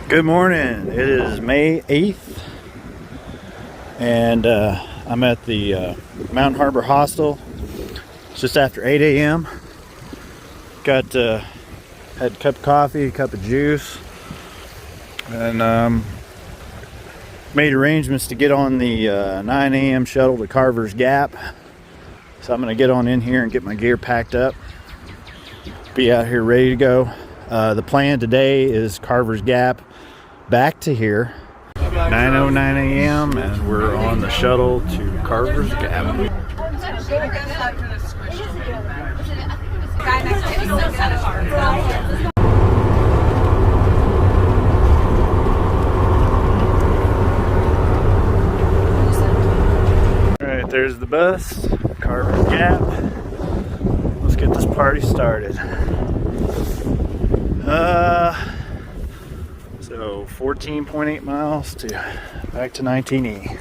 Good morning. It is May 8th, and I'm at the Mountain Harbor Hostel. It's just after 8 a.m. Got had a cup of coffee, a cup of juice, and made arrangements to get on the 9 a.m. shuttle to Carver's Gap. So I'm going to get on in here and get my gear packed up. Be out here ready to go. The plan today is Carver's Gap back to here, 9:09 a.m. and we're on the shuttle to Carver's Gap. Alright, there's the bus, Carver's Gap. Let's get this party started. So 14.8 miles to back to 19E.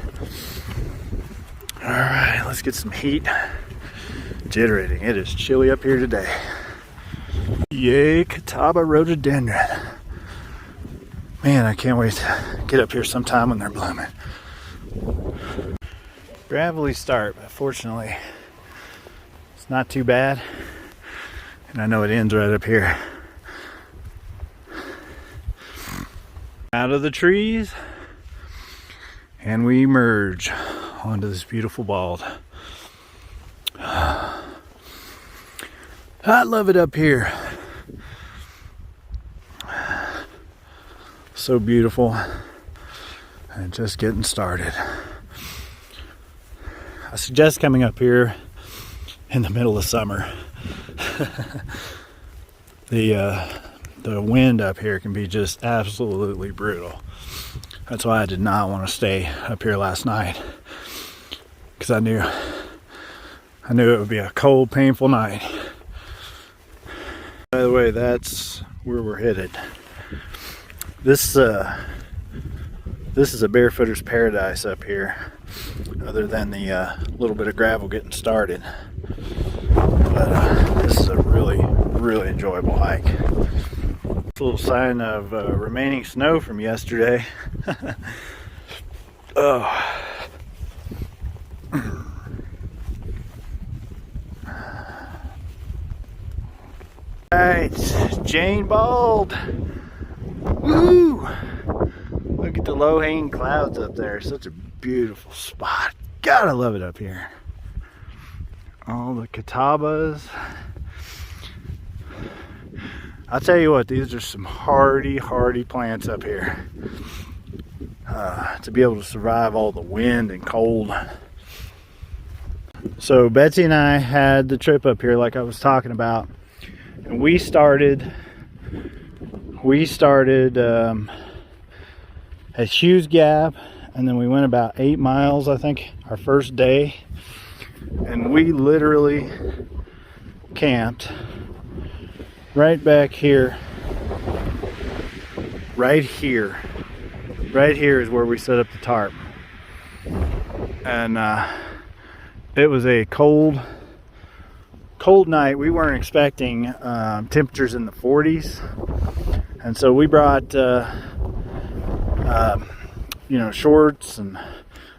Alright, let's get some heat generating. It is chilly up here today. Yay, Catawba rhododendron. Man, I can't wait to get up here sometime when they're blooming. Gravelly start, but fortunately it's not too bad. And I know it ends right up here. Out of the trees, and we emerge onto this beautiful bald. I love it up here. So beautiful, and just getting started. I suggest coming up here in the middle of summer. The wind up here can be just absolutely brutal. That's why I did not want to stay up here last night, because I knew it would be a cold, painful night. By the way, that's where we're headed. This is a barefooter's paradise up here, other than the little bit of gravel getting started. But this is a really enjoyable hike. A little sign of remaining snow from yesterday. Oh. Alright, Jane Bald. Woo! Look at the low-hanging clouds up there. Such a beautiful spot. Gotta love it up here. All the Catawbas. I'll tell you what, these are some hardy plants up here. To be able to survive all the wind and cold. So Betsy and I had the trip up here like I was talking about. And we started at Hughes Gap, and then we went about 8 miles, I think, our first day. And we literally camped right back here. Right here is where we set up the tarp. And it was a cold night. We weren't expecting temperatures in the 40s, and so we brought shorts and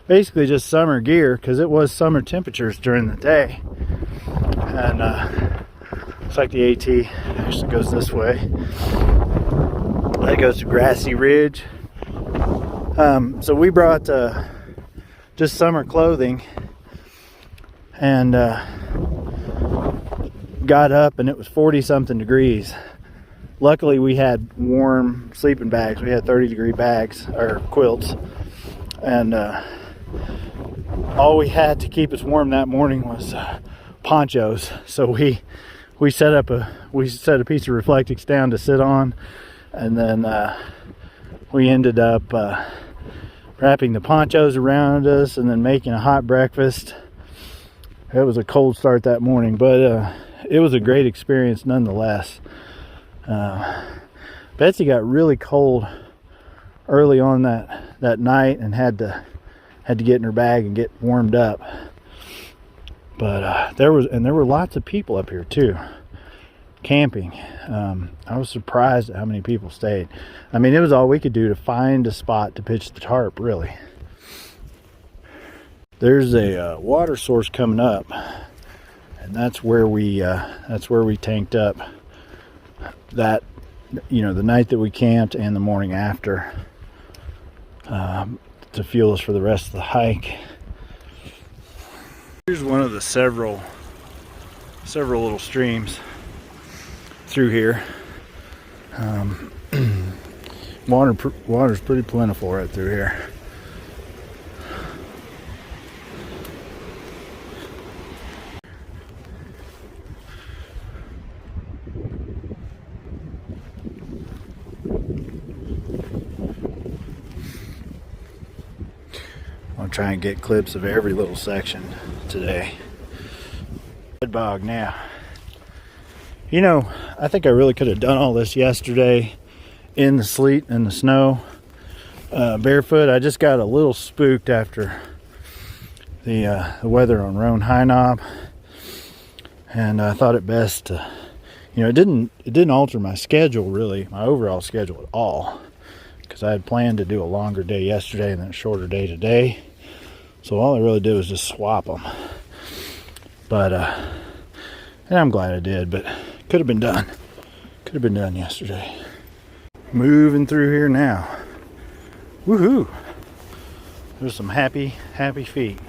basically just summer gear, because it was summer temperatures during the day. And looks like the AT actually goes this way. That goes to Grassy Ridge. So we brought just summer clothing, and got up, and it was 40 something degrees. Luckily we had warm sleeping bags. We had 30-degree bags, or quilts, and all we had to keep us warm that morning was ponchos. So we set a piece of Reflectix down to sit on, and then we ended up wrapping the ponchos around us and then making a hot breakfast. It was a cold start that morning, but it was a great experience nonetheless. Betsy got really cold early on that night and had to get in her bag and get warmed up. But there were lots of people up here too. camping. I was surprised at how many people stayed. I mean, it was all we could do to find a spot to pitch the tarp, really. There's a water source coming up, and that's where we tanked up that, you know, the night that we camped and the morning after, to fuel us for the rest of the hike. Here's one of the several little streams through here. Water's pretty plentiful right through here. I'll try and get clips of every little section today. Red bog now. You know, I think I really could have done all this yesterday in the sleet and the snow, barefoot. I just got a little spooked after the weather on Roan Highlands, and I thought it best to, you know, it didn't alter my schedule really, my overall schedule at all, because I had planned to do a longer day yesterday and then a shorter day today. So all I really did was just swap them. But and I'm glad I did, but could have been done. Could have been done yesterday. Moving through here now. Woohoo! There's some happy feet.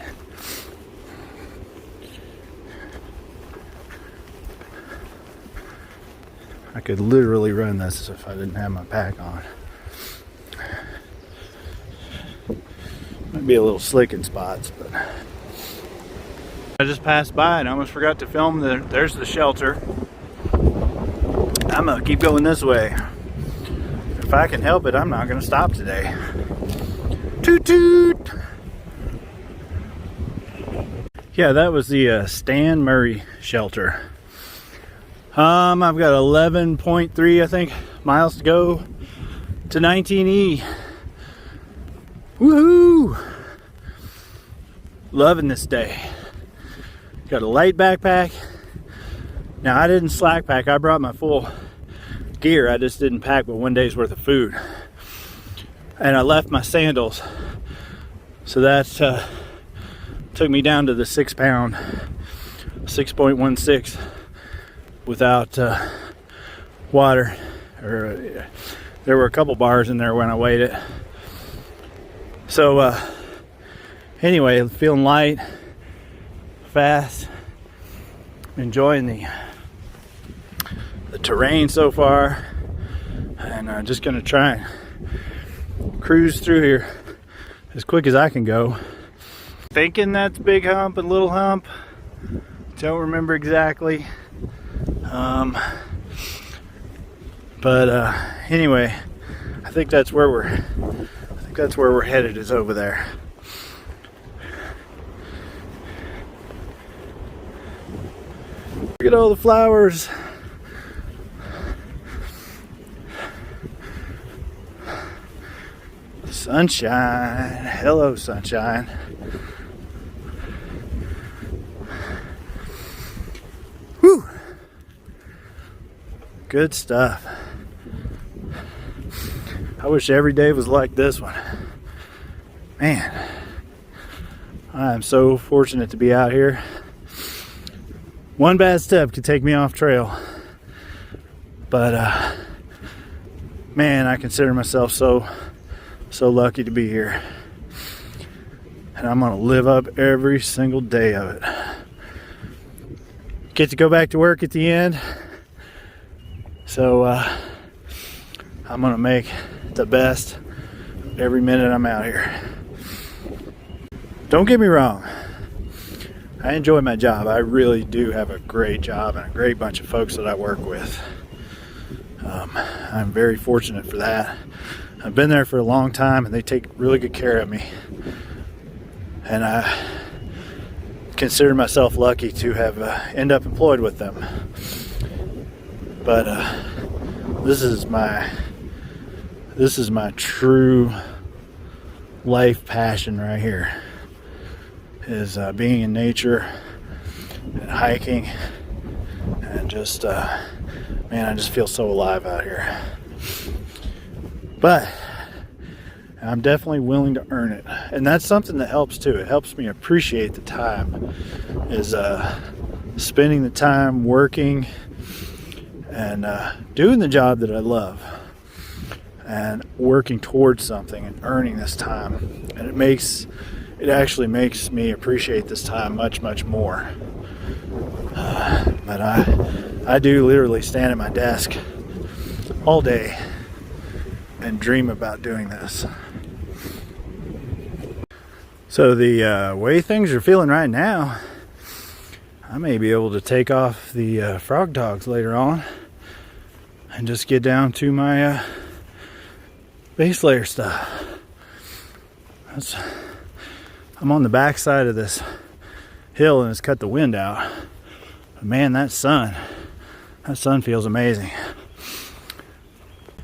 I could literally run this if I didn't have my pack on. Might be a little slick in spots, but I just passed by and I almost forgot to film. There's the shelter. I'm gonna keep going this way. If I can help it, I'm not gonna stop today. Toot toot! Yeah, that was the Stan Murray shelter. I've got 11.3, I think, miles to go to 19E. Woohoo! Loving this day. Got a light backpack. Now I didn't slack pack. I brought my full gear. I just didn't pack but one day's worth of food. And I left my sandals. So that took me down to the 6 pound, 6.16 without water. There were a couple bars in there when I weighed it. So anyway, feeling light, fast, enjoying the terrain so far, and I'm just gonna try and cruise through here as quick as I can go. Thinking that's Big Hump and Little Hump. Don't remember exactly. But anyway, I think that's where we're headed, is over there. Look at all the flowers. Sunshine. Hello, sunshine. Whew. Good stuff. I wish every day was like this one. Man, I am so fortunate to be out here. One bad step could take me off trail. But man, I consider myself so lucky to be here. And I'm gonna live up every single day of it. Get to go back to work at the end. So I'm gonna make the best every minute I'm out here. Don't get me wrong, I enjoy my job. I really do have a great job and a great bunch of folks that I work with. I'm very fortunate for that. I've been there for a long time and they take really good care of me. And I consider myself lucky to have end up employed with them. But this is my true life passion right here, is being in nature and hiking and just Man, I just feel so alive out here. But I'm definitely willing to earn it. And that's something that helps too. It helps me appreciate the time, is spending the time working and doing the job that I love and working towards something and earning this time. And it actually makes me appreciate this time much, much more. But I do literally stand at my desk all day and dream about doing this. So the way things are feeling right now, I may be able to take off the frog dogs later on and just get down to my base layer stuff. I'm on the back side of this hill and it's cut the wind out. But man, that sun feels amazing.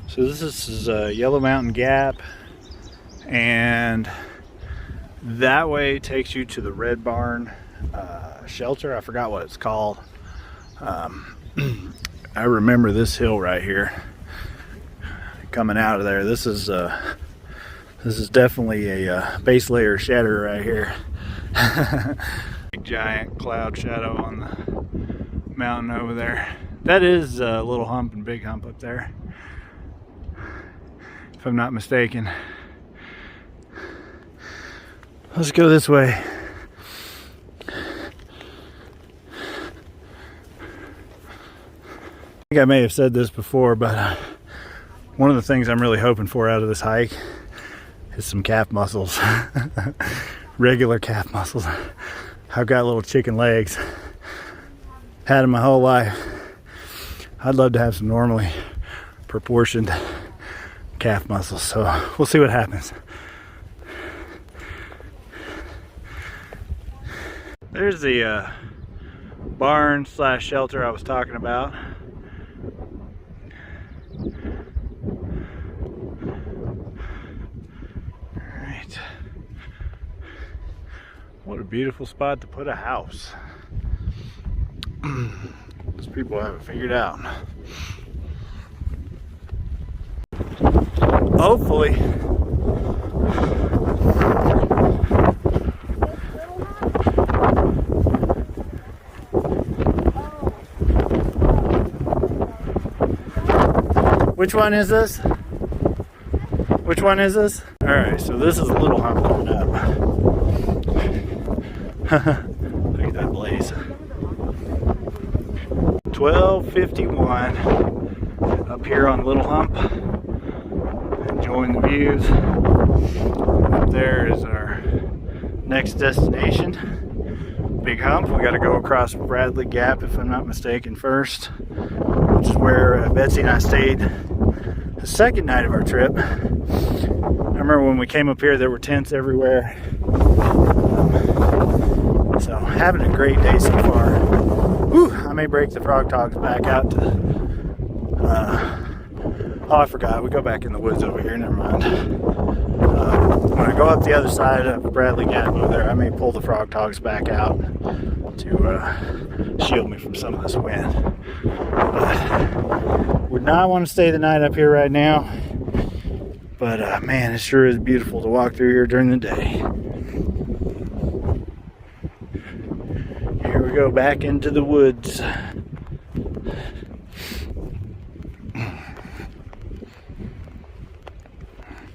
So this is Yellow Mountain Gap, and that way takes you to the Red Barn shelter. I forgot what it's called. I remember this hill right here coming out of there. This is definitely a base layer shatter right here. Big giant cloud shadow on the mountain over there. That is Little Hump and Big Hump up there, if I'm not mistaken. Let's go this way. I think I may have said this before, but one of the things I'm really hoping for out of this hike is some calf muscles. Regular calf muscles. I've got little chicken legs. Had them my whole life. I'd love to have some normally proportioned calf muscles, so we'll see what happens. There's the barn / shelter I was talking about. Alright. What a beautiful spot to put a house. Those people haven't figured out. Hopefully. Which one is this? Which one is this? Alright, so this is a Little Hump coming up. Look at that blaze. 12:51 up here on Little Hump. Enjoying the views. Up there is our next destination, Big Hump. We got to go across Bradley Gap, if I'm not mistaken, first, which is where Betsy and I stayed the second night of our trip. I remember when we came up here, there were tents everywhere. So having a great day so far. Whew, I may break the frog dogs back out to, oh, I forgot, we go back in the woods over here, never mind. When I go up the other side of Bradley Gap over there, I may pull the frog dogs back out to shield me from some of this wind. But would not want to stay the night up here right now. But man, it sure is beautiful to walk through here during the day. Here we go back into the woods.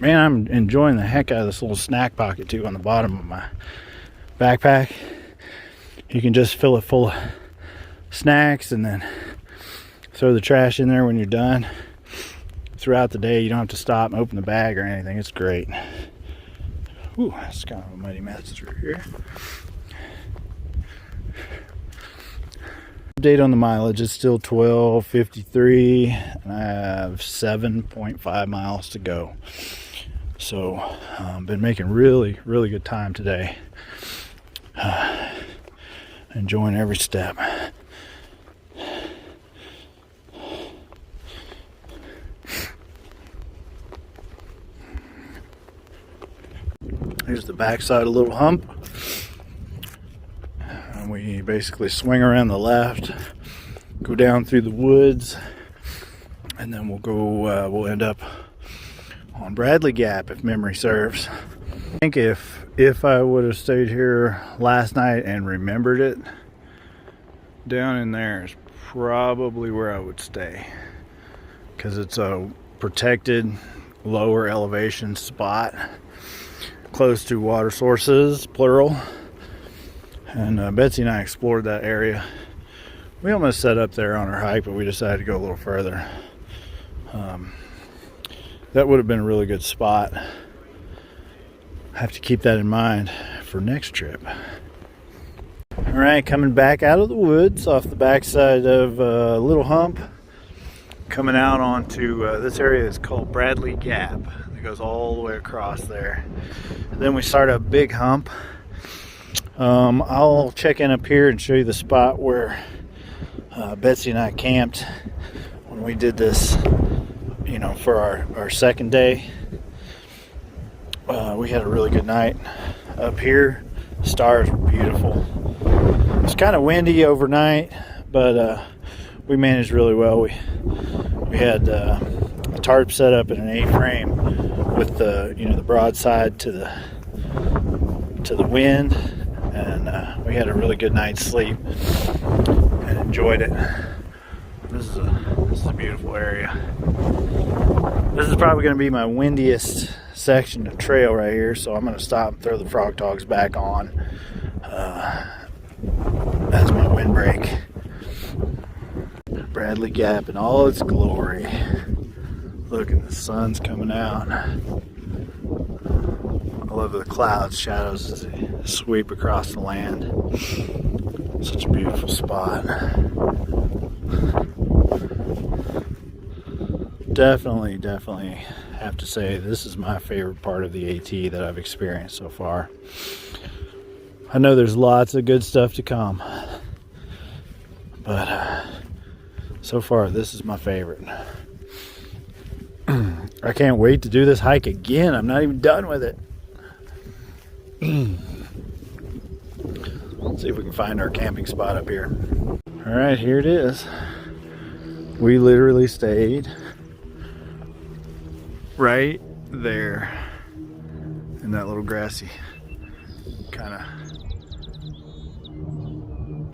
Man, I'm enjoying the heck out of this little snack pocket too on the bottom of my backpack. You can just fill it full of snacks and then throw the trash in there when you're done. Throughout the day, you don't have to stop and open the bag or anything. It's great. Ooh, that's kind of a muddy mess through here. Update on the mileage, it's still 12:53 and I have 7.5 miles to go. So been making really good time today. Enjoying every step. Here's the backside of Little Hump. And we basically swing around the left, go down through the woods, and then we'll go, we'll end up on Bradley Gap if memory serves. I think if I would have stayed here last night and remembered it, down in there is probably where I would stay, because it's a protected lower elevation spot close to water sources, plural. And Betsy and I explored that area. We almost set up there on our hike, but we decided to go a little further. That would have been a really good spot. I have to keep that in mind for next trip. All right, coming back out of the woods off the backside of Little Hump, coming out onto this area is called Bradley Gap. It goes all the way across there. And then we start up Big Hump. I'll check in up here and show you the spot where Betsy and I camped when we did this, you know, for our second day. We had a really good night up here. The stars were beautiful. It was kind of windy overnight, but we managed really well. We had a tarp set up in an A-frame with the, you know, the broadside to the wind, and we had a really good night's sleep and enjoyed it. This is a beautiful area. This is probably going to be my windiest section of trail right here, so I'm going to stop and throw the frog dogs back on as my windbreak. Bradley Gap in all its glory. Look, and the sun's coming out. I love the clouds, shadows as they sweep across the land. Such a beautiful spot. Definitely have to say this is my favorite part of the AT that I've experienced so far. I know there's lots of good stuff to come, but so far this is my favorite. I can't wait to do this hike again. I'm not even done with it. Let's see if we can find our camping spot up here. All right, here it is. We literally stayed right there in that little grassy kind of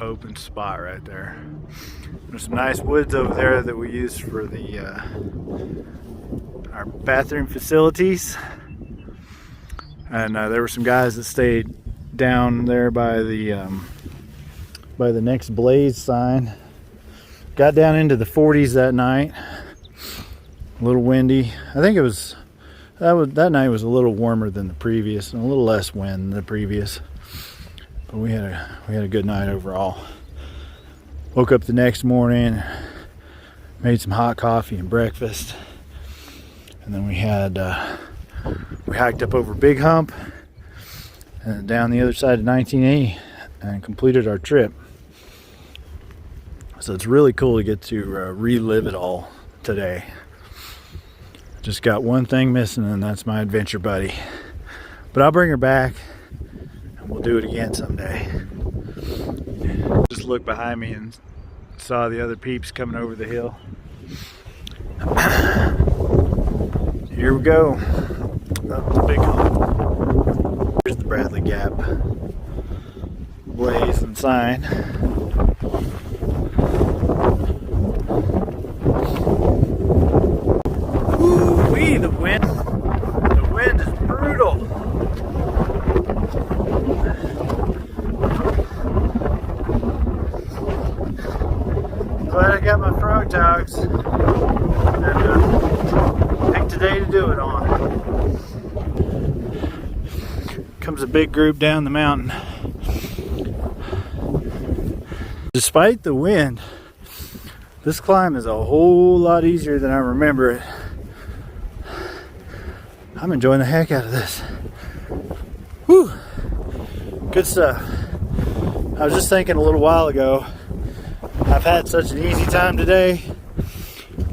open spot right there. There's some nice woods over there that we used for the our bathroom facilities, and there were some guys that stayed down there by the next blaze sign. Got down into the 40s that night. A little windy. I think that night was a little warmer than the previous and a little less wind than the previous. But we had a good night overall. Woke up the next morning, made some hot coffee and breakfast, and then we hiked up over Big Hump and down the other side of 1980 and completed our trip. So it's really cool to get to relive it all today. Just got one thing missing, and that's my adventure buddy. But I'll bring her back and we'll do it again someday. Just looked behind me and saw the other peeps coming over the hill. Here we go. Up the Big Hump. Here's the Bradley Gap blaze and sign. Ooh-wee, the wind is brutal. Glad I got my frog dogs and picked a day to do it on. Comes a big group down the mountain. Despite the wind, this climb is a whole lot easier than I remember it. I'm enjoying the heck out of this. Whew. Good stuff. I was just thinking a little while ago, I've had such an easy time today.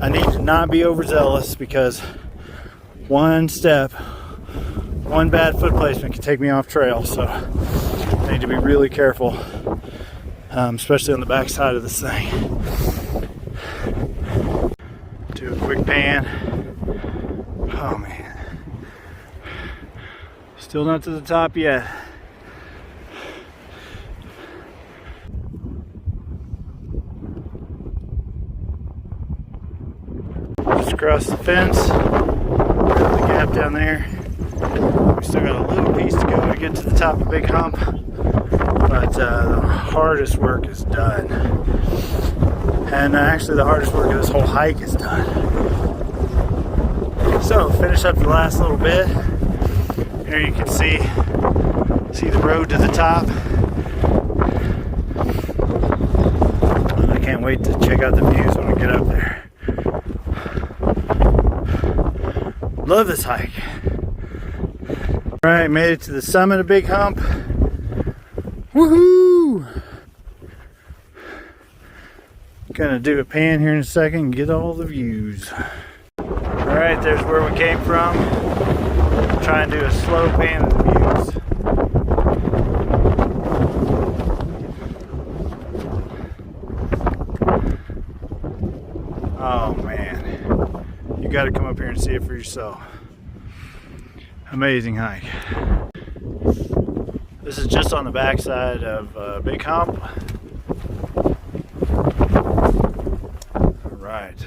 I need to not be overzealous, because one step, one bad foot placement can take me off trail. So I need to be really careful, especially on the back side of this thing. Do a quick pan. Oh man. Still not to the top yet. Just across the fence. Got the gap down there. We still got a little piece to go to get to the top of Big Hump. But the hardest work is done. And actually the hardest work of this whole hike is done. So finish up the last little bit. Here you can see the road to the top. And I can't wait to check out the views when I get up there. Love this hike. Alright, made it to the summit of Big Hump. Woohoo! Gonna do a pan here in a second and get all the views. Alright, there's where we came from. Try and do a slow pan of the views. Oh man, you got to come up here and see it for yourself. Amazing hike. This is just on the backside of Big Hump. All right.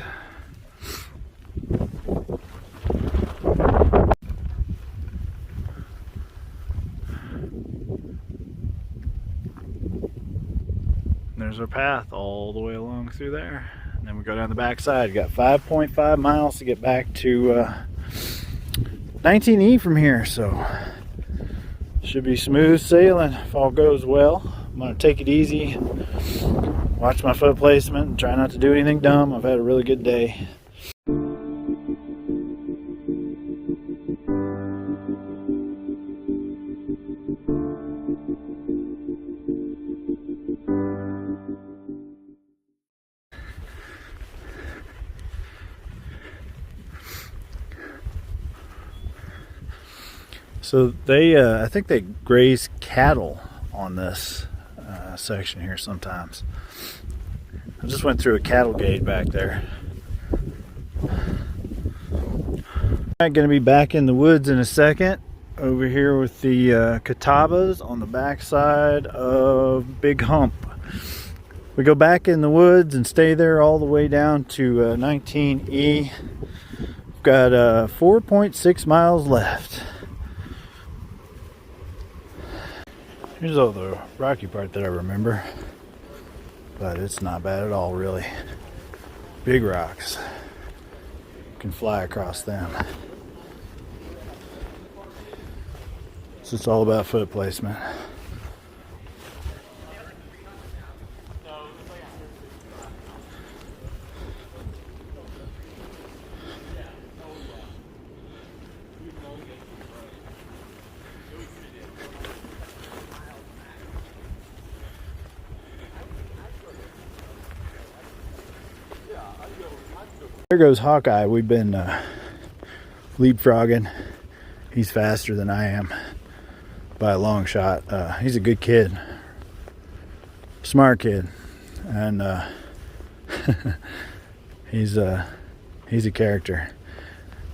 There's our path all the way along through there. And then we go down the backside. Got 5.5 miles to get back to 19E from here, so should be smooth sailing if all goes well. I'm gonna take it easy, watch my foot placement, and try not to do anything dumb. I've had a really good day. So they, I think they graze cattle on this section here sometimes. I just went through a cattle gate back there. I'm going to be back in the woods in a second. Over here with the Catawbas on the backside of Big Hump. We go back in the woods and stay there all the way down to 19E. We've got 4.6 miles left. Here's all the rocky part that I remember, but it's not bad at all, really. Big rocks. You can fly across them. So it's all about foot placement. There goes Hawkeye. We've been leapfrogging. He's faster than I am by a long shot. He's a good kid, smart kid, and he's a character.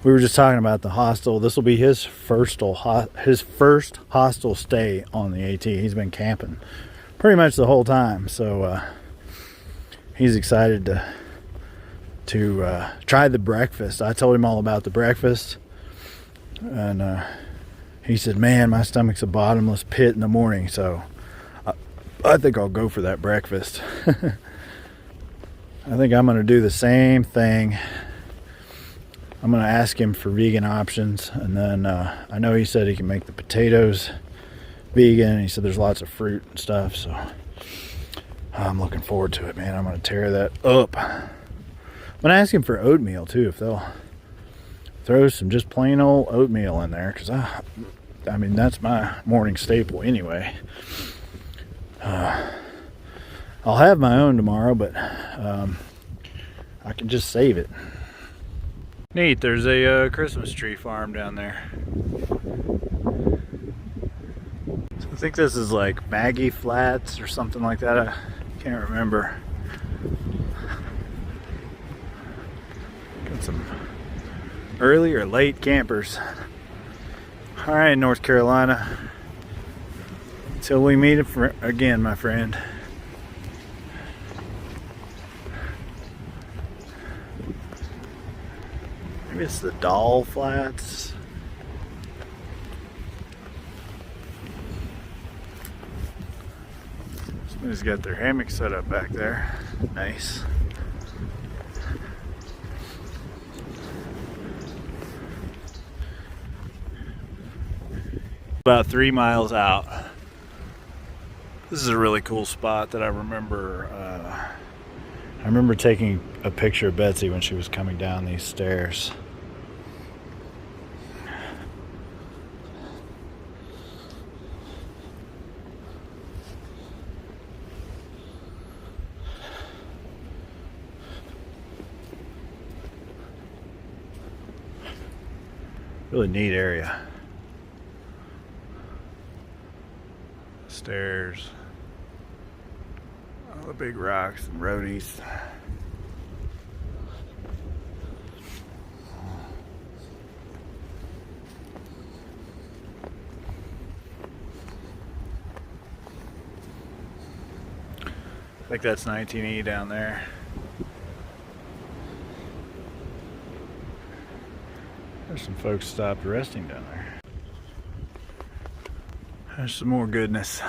We were just talking about the hostel. This will be his first hostel stay on the AT. He's been camping pretty much the whole time, so he's excited to try the breakfast. I told him all about the breakfast, and he said, man, my stomach's a bottomless pit in the morning, so I think I'll go for that breakfast. I think I'm going to do the same thing. I'm going to ask him for vegan options, and then I know he said he can make the potatoes vegan, and he said there's lots of fruit and stuff, so I'm looking forward to it, man. I'm going to tear that up. I'm going to ask him for oatmeal too, if they'll throw some just plain old oatmeal in there, because I mean, that's my morning staple anyway. I'll have my own tomorrow, but I can just save it. Neat, there's a Christmas tree farm down there. So I think this is like Maggie Flats or something like that. I can't remember. Got some early or late campers. All right, North Carolina. Till we meet again, my friend. Maybe it's the Doll Flats. Somebody's got their hammock set up back there. Nice. About 3 miles out. This is a really cool spot that I remember. I remember taking a picture of Betsy when she was coming down these stairs. Really neat area. Stairs. All the big rocks and roadies. I think that's 19E down there. There's some folks stopped resting down there. There's some more goodness.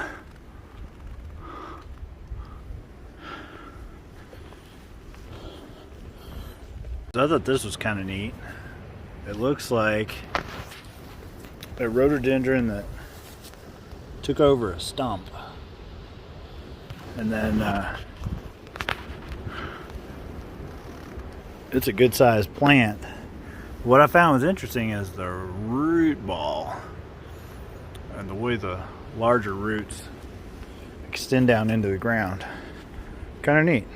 So I thought this was kind of neat. It looks like a rhododendron that took over a stump. And then it's a good sized plant. What I found was interesting is the root ball and the way the larger roots extend down into the ground. Kind of neat.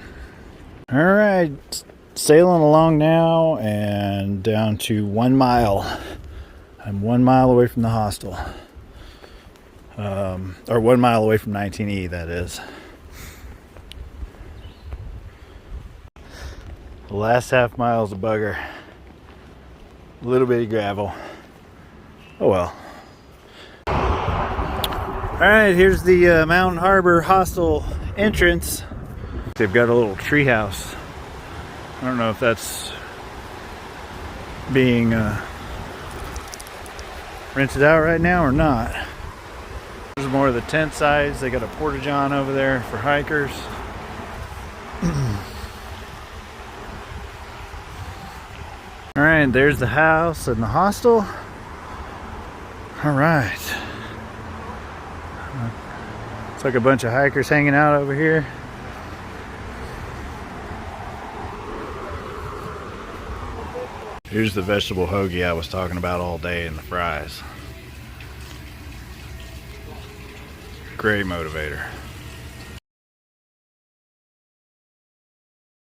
All right, sailing along now and down to 1 mile. I'm 1 mile away from the hostel. Or 1 mile away from 19E, that is. The last half mile is a bugger. A little bitty gravel. Oh well. Alright, here's the Mountain Harbor Hostel entrance. They've got a little tree house. I don't know if that's being rented out right now or not. This is more of the tent size. They got a porta-john over there for hikers. Alright, there's the house and the hostel. Alright. It's like a bunch of hikers hanging out over here. Here's the vegetable hoagie I was talking about all day and the fries. Great motivator.